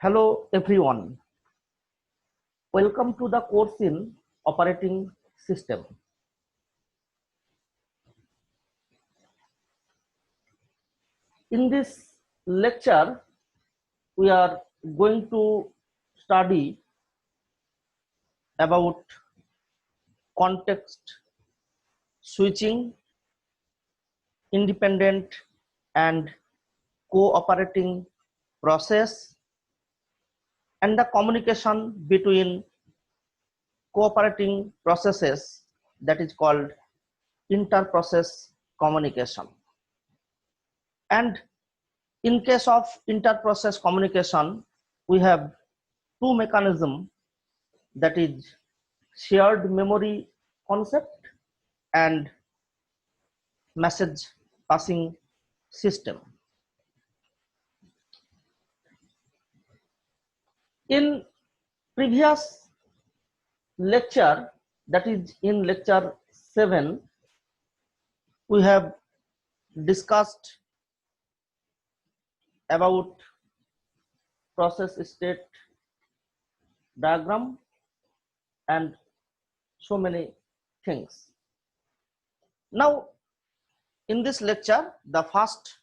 Hello everyone, welcome to the course in operating system. In this lecture, we are going to study about context switching, independent and cooperating process, and the communication between cooperating processes, that is called inter-process communication. And in case of inter-process communication, we have two mechanisms, that is shared memory concept and message passing system. In previous lecture, that is in lecture 7, we have discussed about process state diagram and so many things. Now in this lecture, the first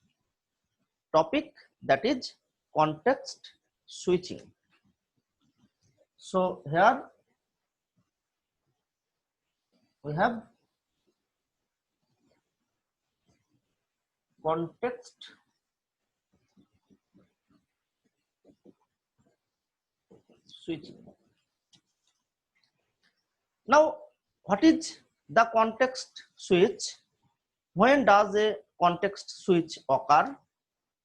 topic, that is context switching. So here we have context switching. Now, what is the context switch? When does a context switch occur?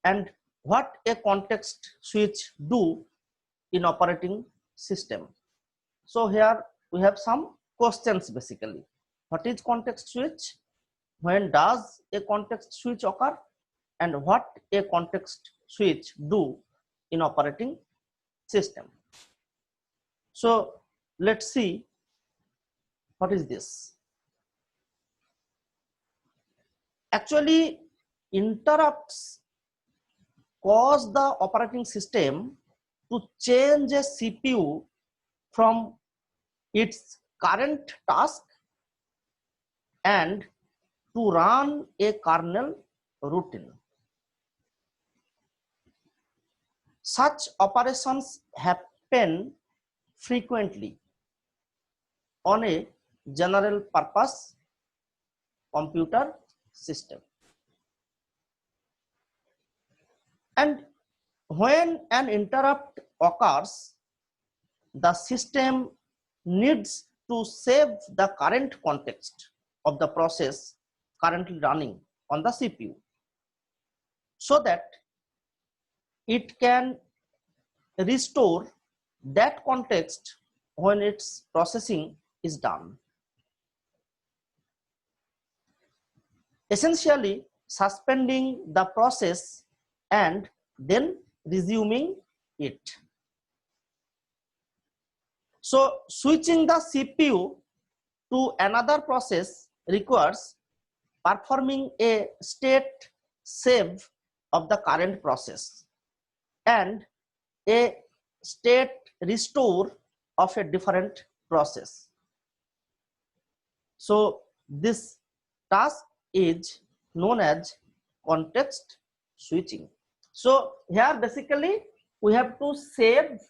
And what a context switch do in operating system? So here we have some questions basically. What is context switch? When does a context switch occur? And what a context switch do in operating system? So let's see what is this. Actually, interrupts cause the operating system to change a CPU from its current task and to run a kernel routine. Such operations happen frequently on a general purpose computer system. And when an interrupt occurs, the system needs to save the current context of the process currently running on the CPU so that it can restore that context when its processing is done. Essentially, suspending the process and then resuming it. So switching the CPU to another process requires performing a state save of the current process and a state restore of a different process. So this task is known as context switching. So here basically we have to save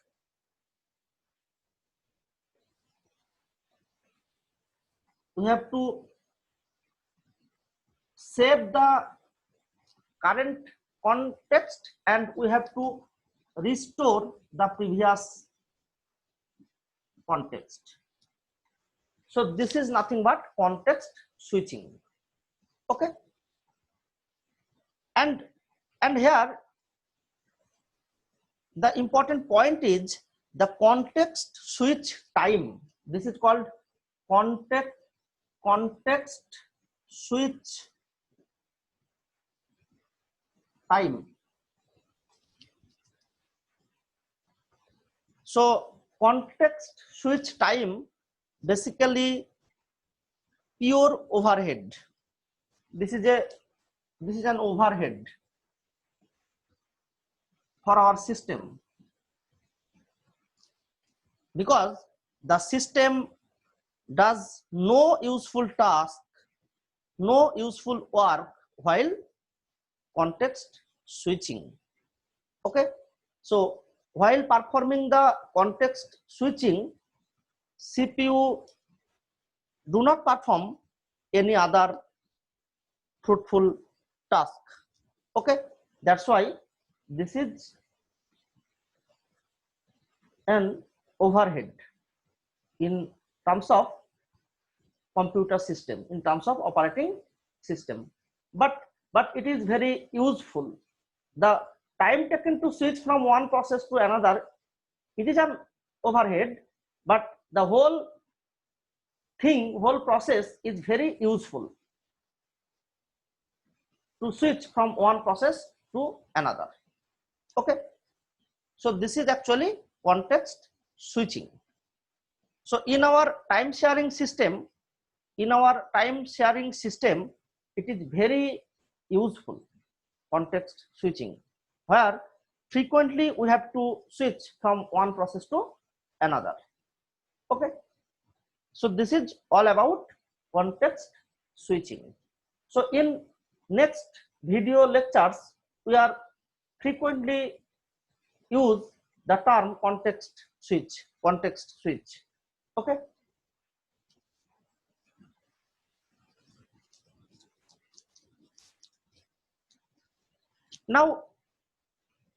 the current context and we have to restore the previous context. So this is nothing but context switching. Okay, and here the important point is the context switch time. This is called context switch time. So context switch time basically pure overhead. This is an overhead for our system. because the system does no useful task, no useful work while context switching. Okay, so while performing the context switching, CPU do not perform any other fruitful task. Okay, that's why this is an overhead in terms of computer system, in terms of operating system, but it is very useful. The time taken to switch from one process to another, it is an overhead, but the whole process is very useful to switch from one process to another. Okay, so this is actually context switching. So in our time sharing system, it is very useful, context switching, where frequently we have to switch from one process to another. Okay, so this is all about context switching. So in next video lectures, we are frequently use the term context switch. Okay. Now,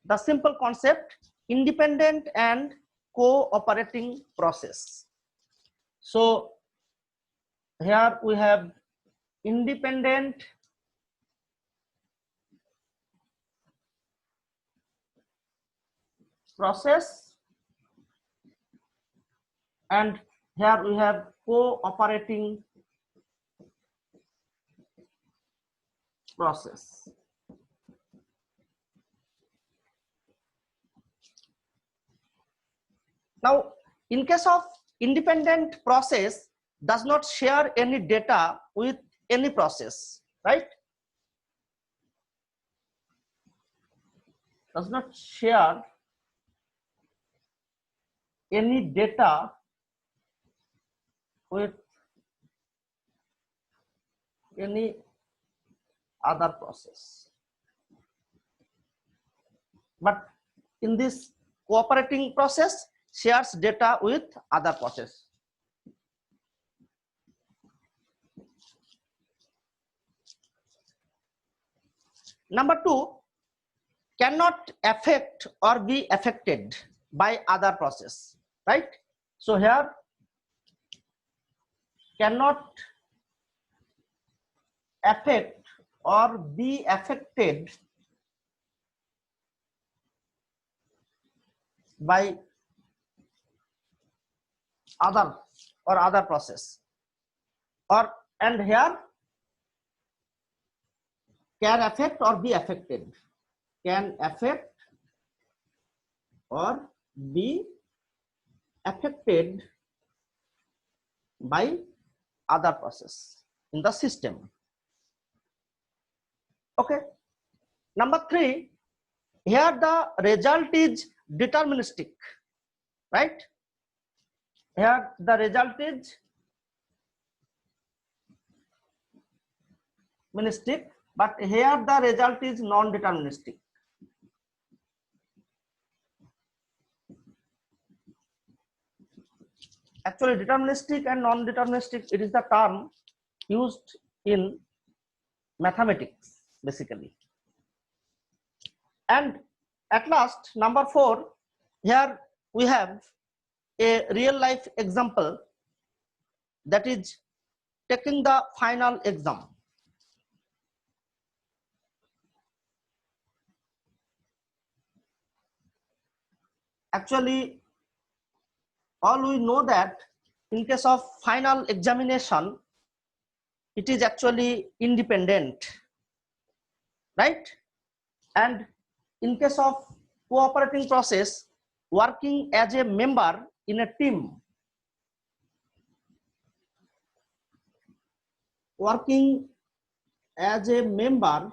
the simple concept, independent and cooperating process. So here we have independent process, and here we have cooperating process. Now, in case of independent process, does not share any data with any process, right? Does not share any data with any other process. But in this cooperating process, shares data with other process. Number two, cannot affect or be affected by other process, right? So here, cannot affect or be affected by other process, or and here can affect or be affected, can affect or be affected by other process in the system. Okay. Number three, here the result is deterministic, right? Here the result is deterministic, but here the result is non-deterministic. Actually, deterministic and non-deterministic, it is the term used in mathematics basically. And at last, number four, here we have a real life example, that is taking the final exam. Actually, all we know that in case of final examination, it is actually independent, right? And in case of cooperating process, working as a member in a team, working as a member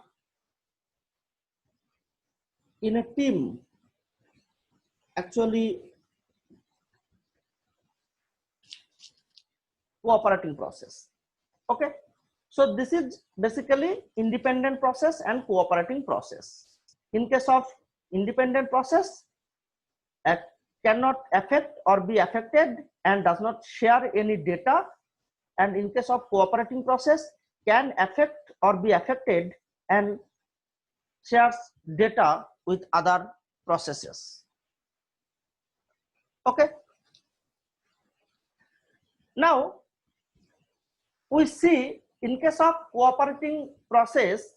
in a team, actually cooperating process. Okay, so this is basically independent process and cooperating process. In case of independent process, cannot affect or be affected and does not share any data, and in case of cooperating process can affect or be affected and shares data with other processes. Okay, now we see in case of cooperating process,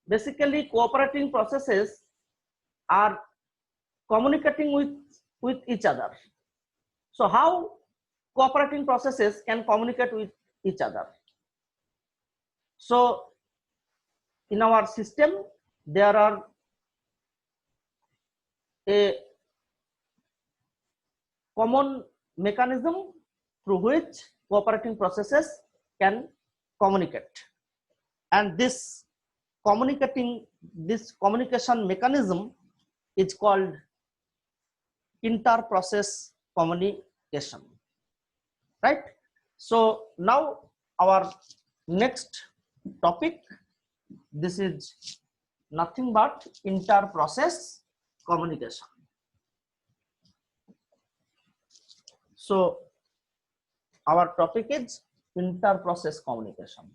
basically cooperating processes are communicating with each other. So how cooperating processes can communicate with each other? So in our system there are a common mechanism through which cooperating processes can communicate, and this communication mechanism is called inter-process communication, right? So now our next topic, this is nothing but inter-process communication. So our topic is inter-process communication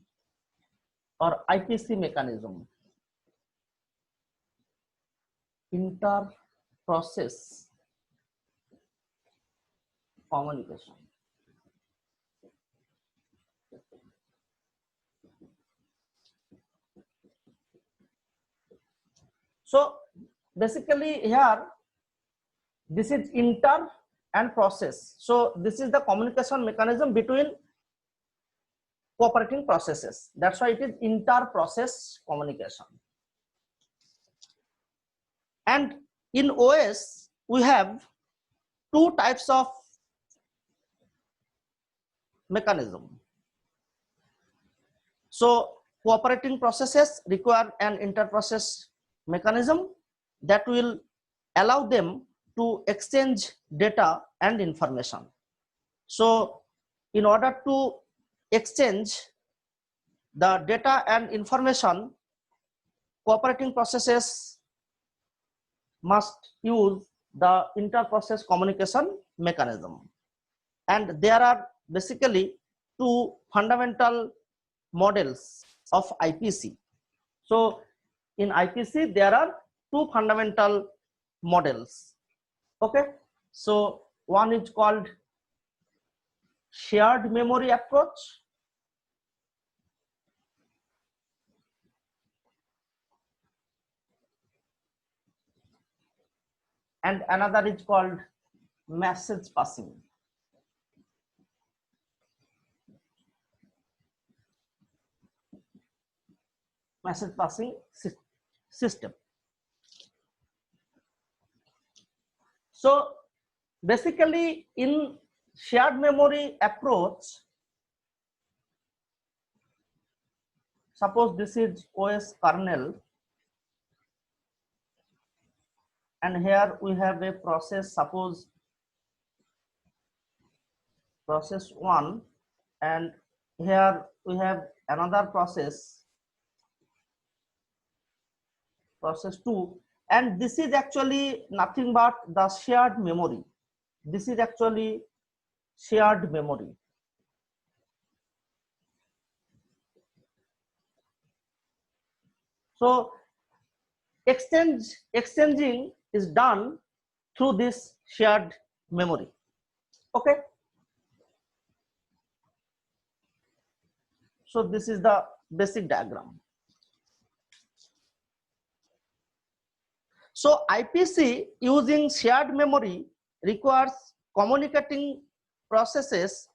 or IPC mechanism. Inter-process communication. So basically here this is inter and process. So this is the communication mechanism between cooperating processes. That's why it is inter-process communication. And in OS we have two types of mechanism. So cooperating processes require an inter-process mechanism that will allow them to exchange data and information. So in order to exchange the data and information, cooperating processes must use the inter-process communication mechanism. And there are basically two fundamental models of IPC. So in IPC there are two fundamental models. Okay, so one is called shared memory approach, and another is called message passing. Message passing system. So basically in shared memory approach, suppose this is OS kernel and here we have a process, suppose process 1, and here we have another process, process 2, and this is actually nothing but the shared memory. This is actually shared memory. So exchanging is done through this shared memory. Okay, so this is the basic diagram. So IPC using shared memory requires communicating processes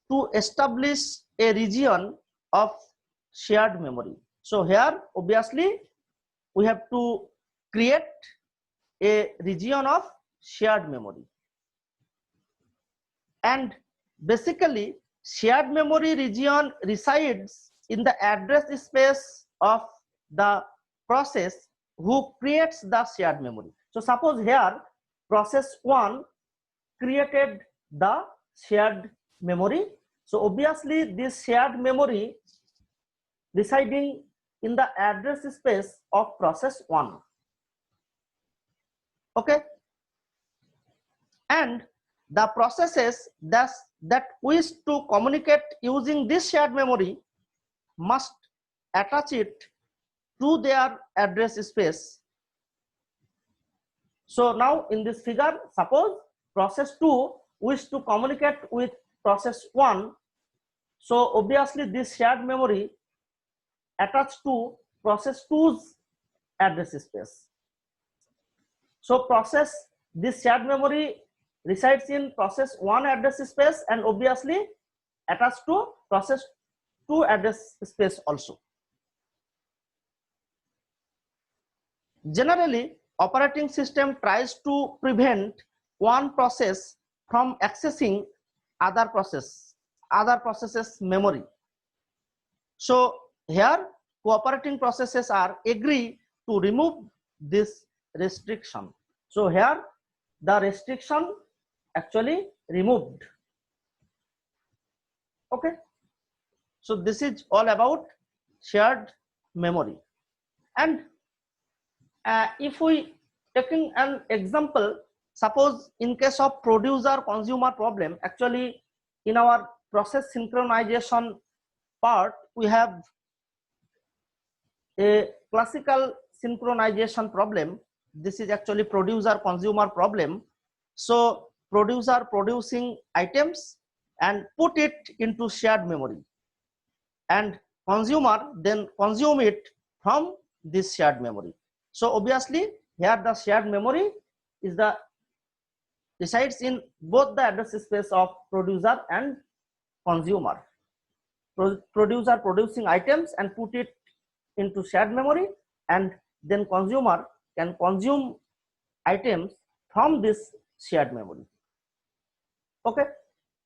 to establish a region of shared memory. So here obviously we have to create a region of shared memory, and basically shared memory region resides in the address space of the process who creates the shared memory. So suppose here process 1 created the shared memory, So obviously this shared memory residing in the address space of process 1. Okay, and the processes that wish to communicate using this shared memory must attach it to their address space. So now in this figure, suppose process 2 wish to communicate with process 1. So obviously this shared memory attached to process 2's address space. So this shared memory resides in process 1 address space and obviously attached to process 2 address space also. Generally, operating system tries to prevent one process from accessing other processes memory. So here cooperating processes are agree to remove this restriction. So here the restriction actually removed. Okay, so this is all about shared memory. And if we taking an example, suppose in case of producer consumer problem, actually in our process synchronization part we have a classical synchronization problem. This is actually producer consumer problem. So producer producing items and put it into shared memory, and consumer then consume it from this shared memory. So obviously here the shared memory is resides in both the address space of producer and consumer. Producer producing items and put it into shared memory, and then consumer can consume items from this shared memory. Okay,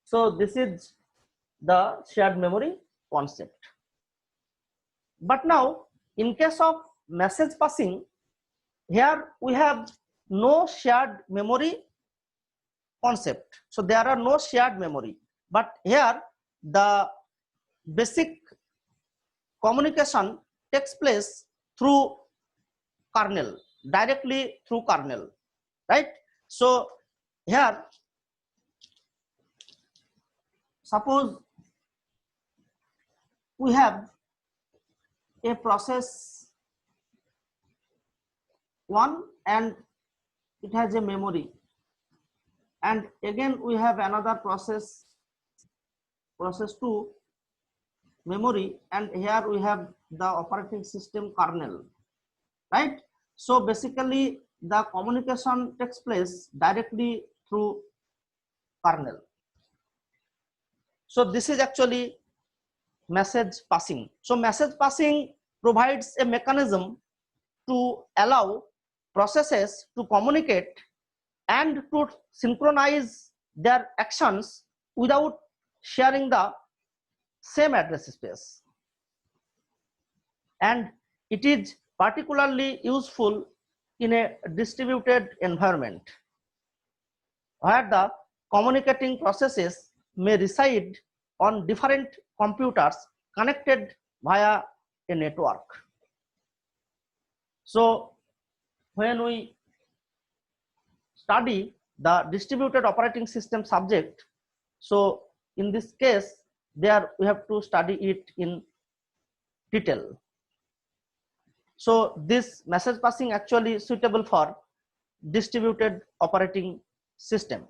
so this is the shared memory concept. But now in case of message passing, here we have no shared memory concept. So there are no shared memory, but here the basic communication takes place through kernel, directly through kernel, right? So here suppose we have a process 1 and it has a memory, and again we have another process 2 memory, and here we have the operating system kernel, right? So basically the communication takes place directly through kernel. So this is actually message passing. So message passing provides a mechanism to allow processes to communicate and to synchronize their actions without sharing the same address space, and it is particularly useful in a distributed environment where the communicating processes may reside on different computers connected via a network. So when we study the distributed operating system subject, so in this case there we have to study it in detail. So this message passing actually suitable for distributed operating system,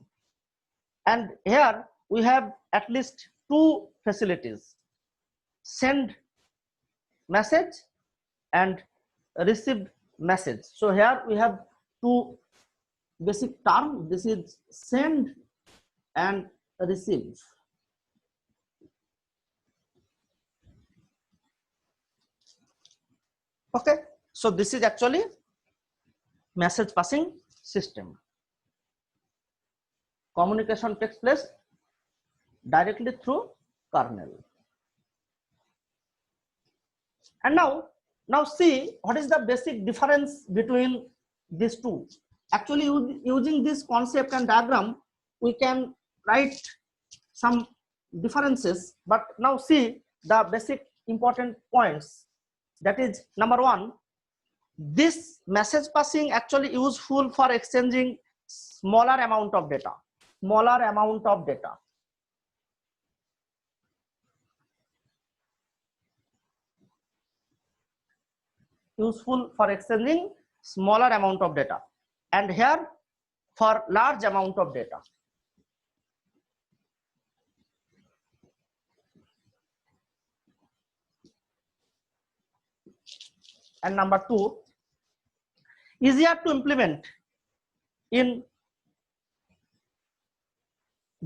and here we have at least two facilities: send message and receive message. So here we have two basic terms. This is send and receive. Okay, so this is actually message passing system. Communication takes place directly through kernel. And now see what is the basic difference between these two. Actually using this concept and diagram we can write some differences, but now see the basic important points. That is, number one, this message passing actually useful for exchanging smaller amount of data. Smaller amount of data. Useful for exchanging smaller amount of data, and here for large amount of data. And number two, easier to implement in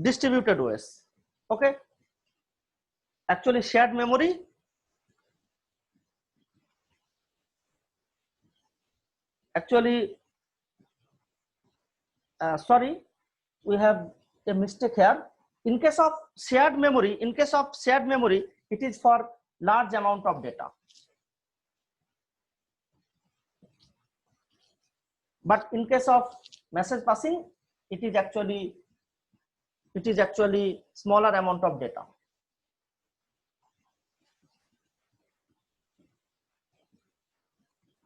distributed ways. Okay, actually shared memory sorry, we have a mistake here. In case of shared memory, it is for large amount of data, but in case of message passing, it is actually smaller amount of data.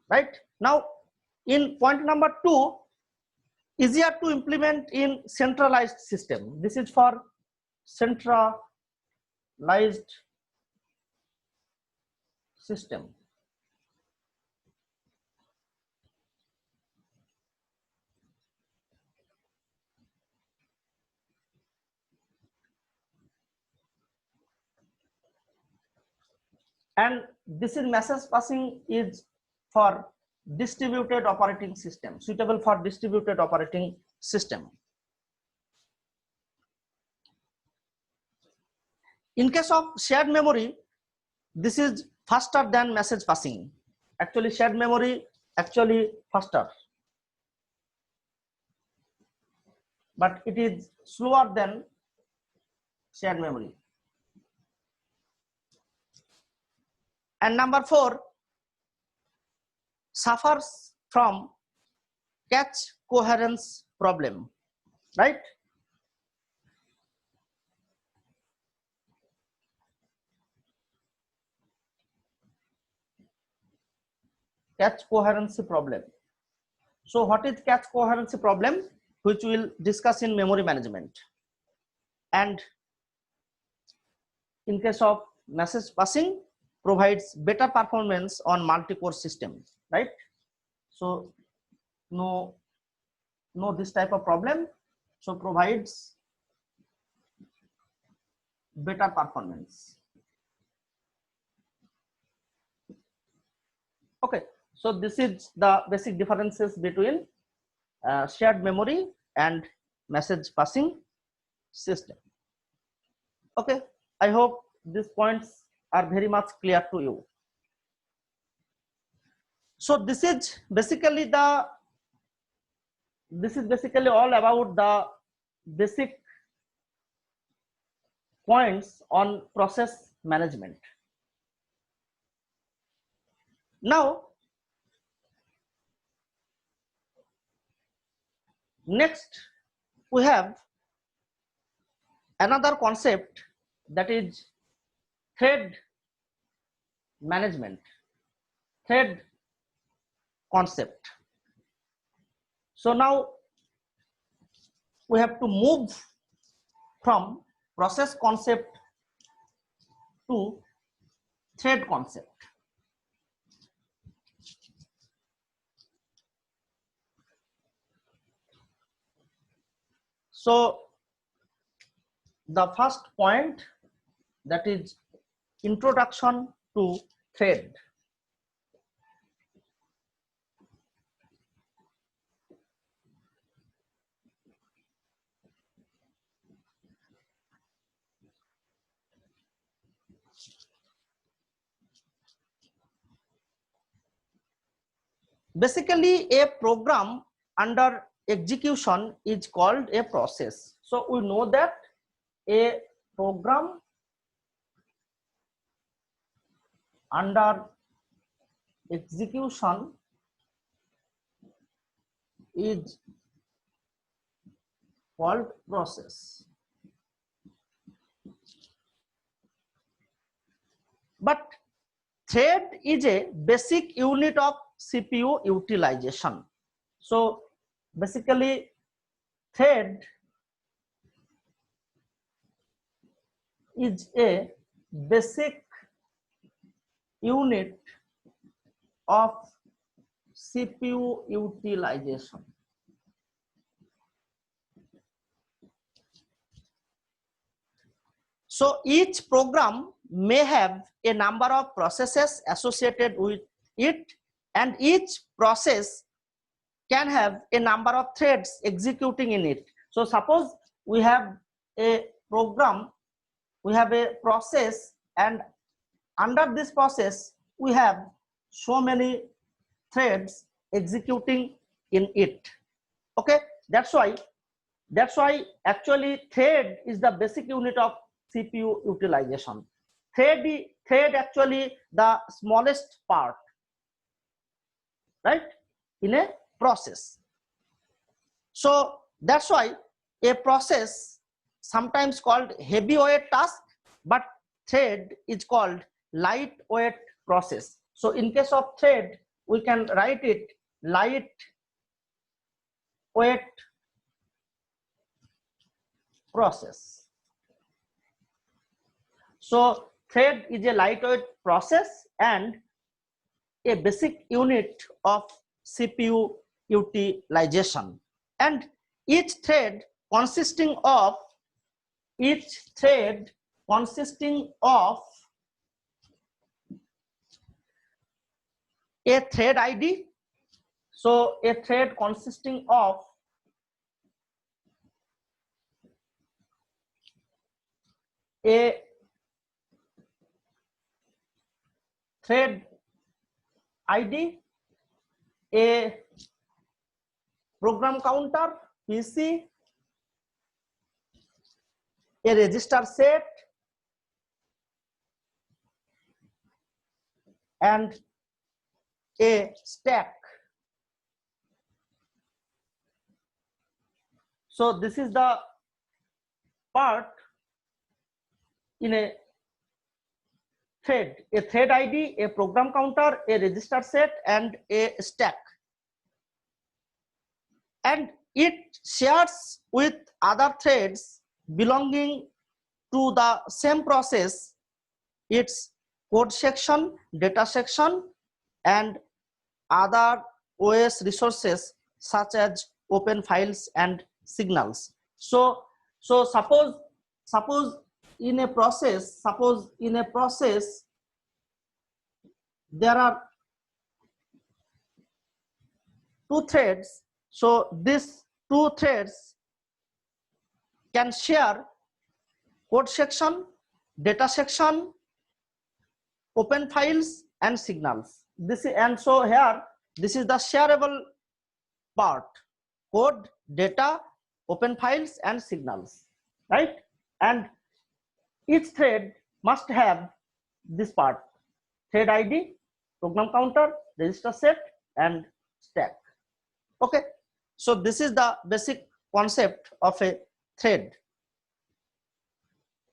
Right now, in point number two, easier to implement in centralized system. This is for centralized system. And this is message passing is for distributed operating system, suitable for distributed operating system. In case of shared memory, this is faster than message passing. Actually, shared memory actually faster, but it is slower than shared memory. And number four, suffers from cache coherence problem, right? Cache coherency problem. So what is cache coherency problem, which we will discuss in memory management? And in case of message passing, provides better performance on multi-core system, right? So no this type of problem, so provides better performance. Okay, so this is the basic differences between shared memory and message passing system. Okay, I hope these points are very much clear to you. So this is basically all about the basic points on process management. Now, next we have another concept, that is thread management, thread concept. So now we have to move from process concept to thread concept. So the first point, that is introduction to thread. Basically, a program under execution is called a process. So we know that a program under execution is called process. but thread is a basic unit of CPU utilization. So basically thread is a basic unit of CPU utilization. So each program may have a number of processes associated with it, and each process can have a number of threads executing in it. So suppose we have a program, we have a process, and under this process we have so many threads executing in it. Okay, that's why actually thread is the basic unit of CPU utilization. Thread actually the smallest part, right, in a process. So that's why a process sometimes called heavyweight task, but thread is called lightweight process. So in case of thread, we can write it lightweight process. So thread is a lightweight process and a basic unit of CPU utilization, and each thread consisting of a thread ID. So a thread consisting of a thread ID, a program counter PC, a register set, and a stack. So this is the part in a thread ID, a program counter, a register set, and a stack, and it shares with other threads belonging to the same process its code section, data section, and other OS resources such as open files and signals. So suppose in a process there are two threads. So these two threads can share code section, data section, open files, and signals. So here this is the shareable part: code, data, open files, and signals, right? And each thread must have this part: thread ID, program counter, register set, and stack. Okay, so this is the basic concept of a thread.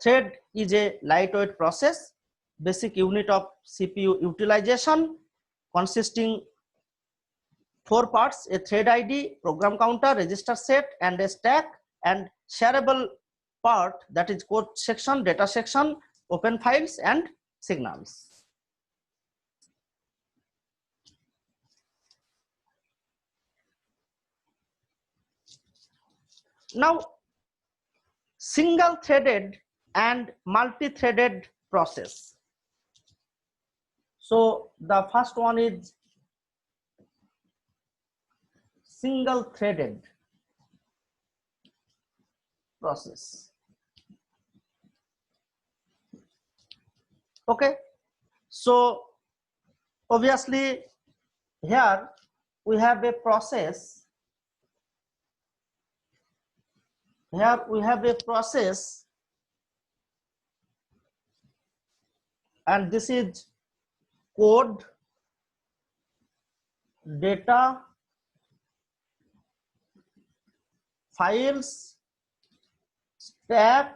Thread is a lightweight process, basic unit of CPU utilization, consisting 4 parts: a thread ID, program counter, register set, and a stack, and shareable part, that is code section, data section, open files, and signals. Now, single threaded and multi-threaded process. So the first one is single threaded process. Okay, so obviously here we have a process. Here we have a process, and this is code, data, files, stack,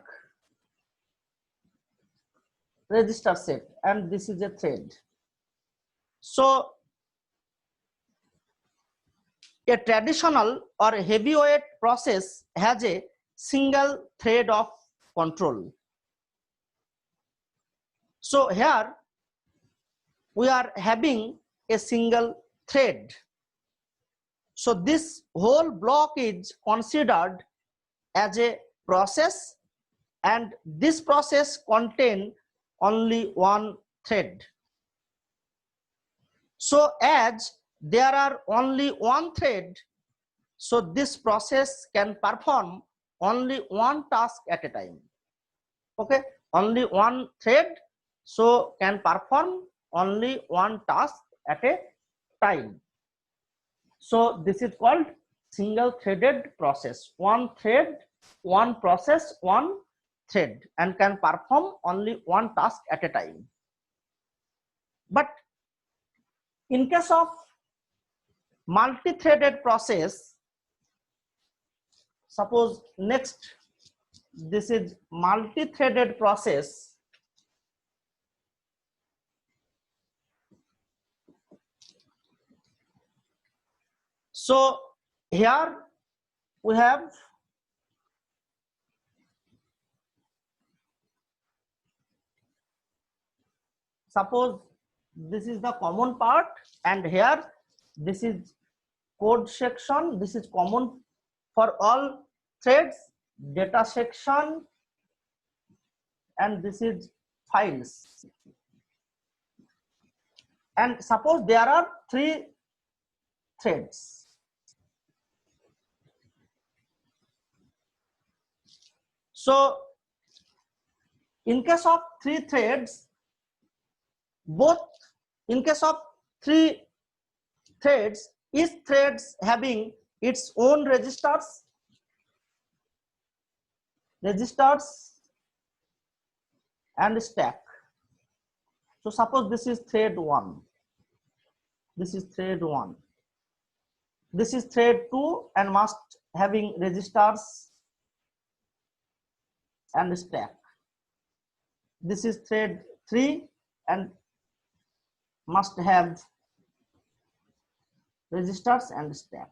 register set, and this is a thread. So a traditional or heavyweight process has a single thread of control. So here we are having a single thread. So this whole block is considered as a process, and this process contains only one thread. So as there are only one thread, so this process can perform only one task at a time. Okay, only one thread, so can perform only one task at a time. So this is called single threaded process. One thread, one process, one thread, and can perform only one task at a time. But in case of multi-threaded process, suppose next, this is multi-threaded process. So here we have suppose this is the common part, and here this is code section. This is common for all threads, data section, and this is files. And suppose there are 3 threads. So in case of 3 threads, in case of 3 threads, each threads having its own registers and stack. So suppose this is thread 1, this is thread 1, this is thread 2, and must having registers and stack. This is thread 3 and must have registers and stack.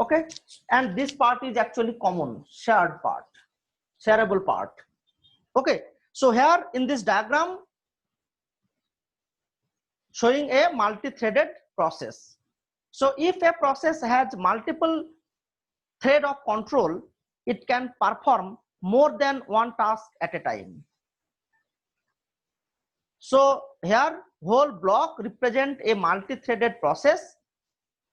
Okay, and this part is actually common, shared part, shareable part. Okay, so here in this diagram showing a multi-threaded process. So if a process has multiple thread of control, it can perform more than one task at a time. So here whole block represent a multi-threaded process,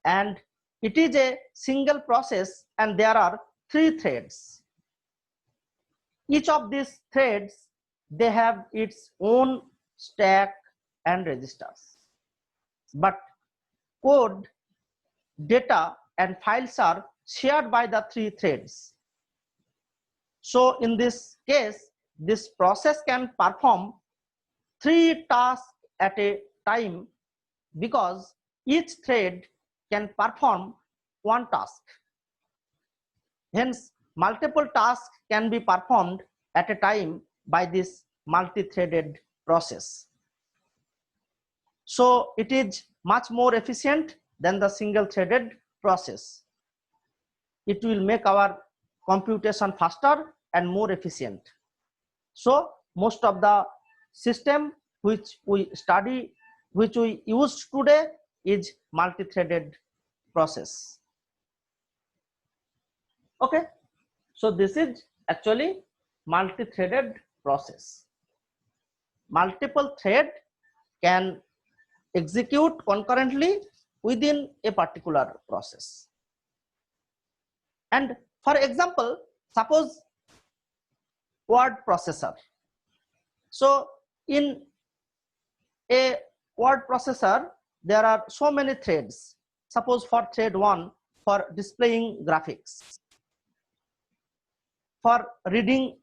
and it is a single process, and there are 3 threads. Each of these threads, they have its own stack and registers, but code, data, and files are shared by the 3 threads. So in this case, this process can perform 3 tasks at a time, because each thread can perform one task. Hence, multiple tasks can be performed at a time by this multi-threaded process. So it is much more efficient than the single-threaded process. It will make our computation faster and more efficient. So most of the system which we study, which we use today, is multi-threaded process. Okay, so this is actually multi-threaded process. Multiple thread can execute concurrently within a particular process. And for example, suppose word processor. So in a word processor, there are so many threads. Suppose for thread 1, for displaying graphics. For reading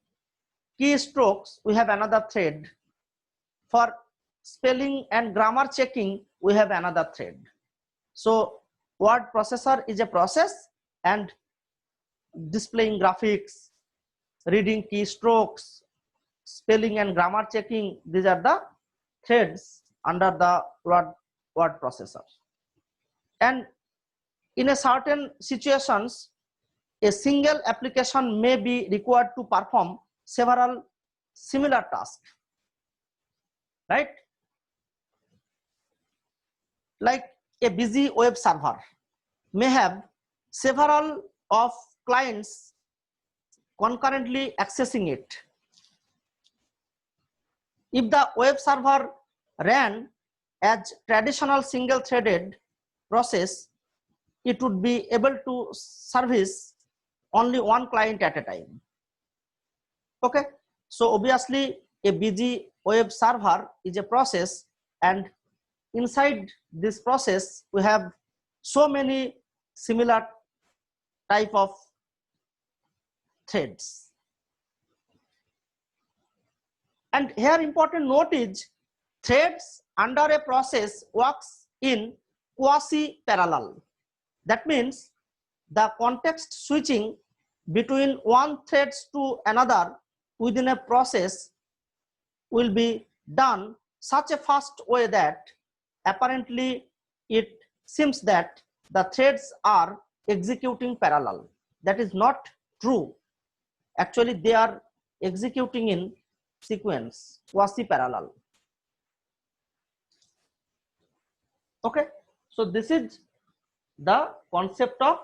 keystrokes, we have another thread. For spelling and grammar checking, we have another thread. So word processor is a process, and displaying graphics, reading keystrokes, spelling and grammar checking. These are the threads under the word processor. And in a certain situations, a single application may be required to perform several similar tasks, right? Like a busy web server may have several of clients concurrently accessing it. If the web server ran as traditional single threaded process, it would be able to service only one client at a time. Okay, so obviously a busy web server is a process, and inside this process we have so many similar type of threads. And here important note is threads under a process works in quasi parallel. That means the context switching between one threads to another within a process will be done such a fast way that apparently it seems that the threads are executing parallel. That is not true. Actually, they are executing in sequence, quasi parallel. Okay, so this is the concept of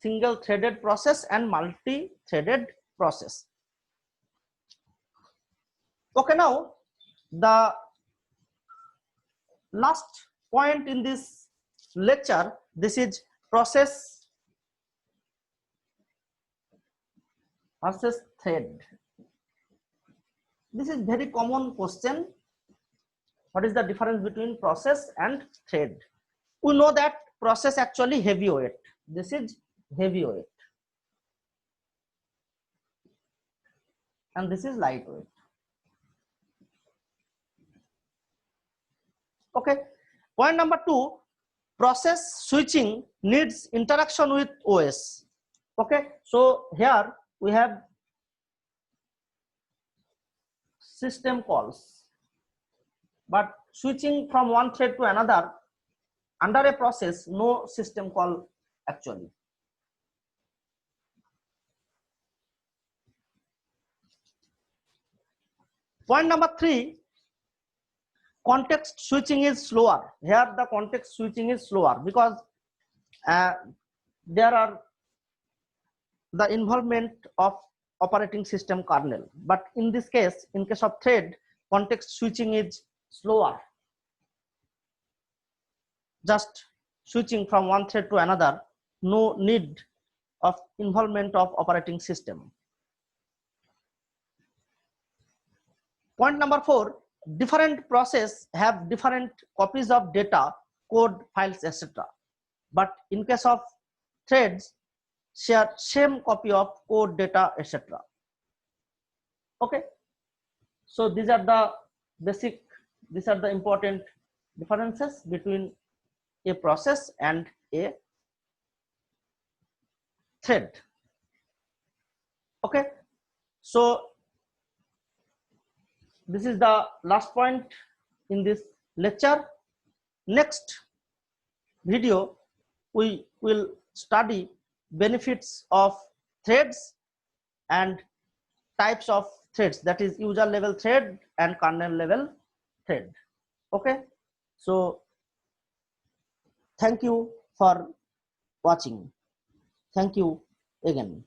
single threaded process and multi-threaded process. Okay, now the last point in this lecture, this is process versus thread. This is very common question. What is the difference between process and thread? We know that process actually heavyweight. This is heavyweight and this is lightweight. Okay, point number 2, process switching needs interaction with OS. Okay, so here we have system calls, but switching from one thread to another under a process, no system call actually. Point number 3, context switching is slower. Here the context switching is slower because there are the involvement of operating system kernel, but in this case, in case of thread, context switching is slower. Just switching from one thread to another, no need of involvement of operating system. Point number 4, different process have different copies of data, code, files, etc. But in case of threads, share same copy of code, data, etc. Okay, so these are the basic, these are the important differences between a process and a thread. Okay, so this is the last point in this lecture. Next video we will study benefits of threads and types of threads, that is user level thread and kernel level thread. Okay, so thank you for watching. Thank you again.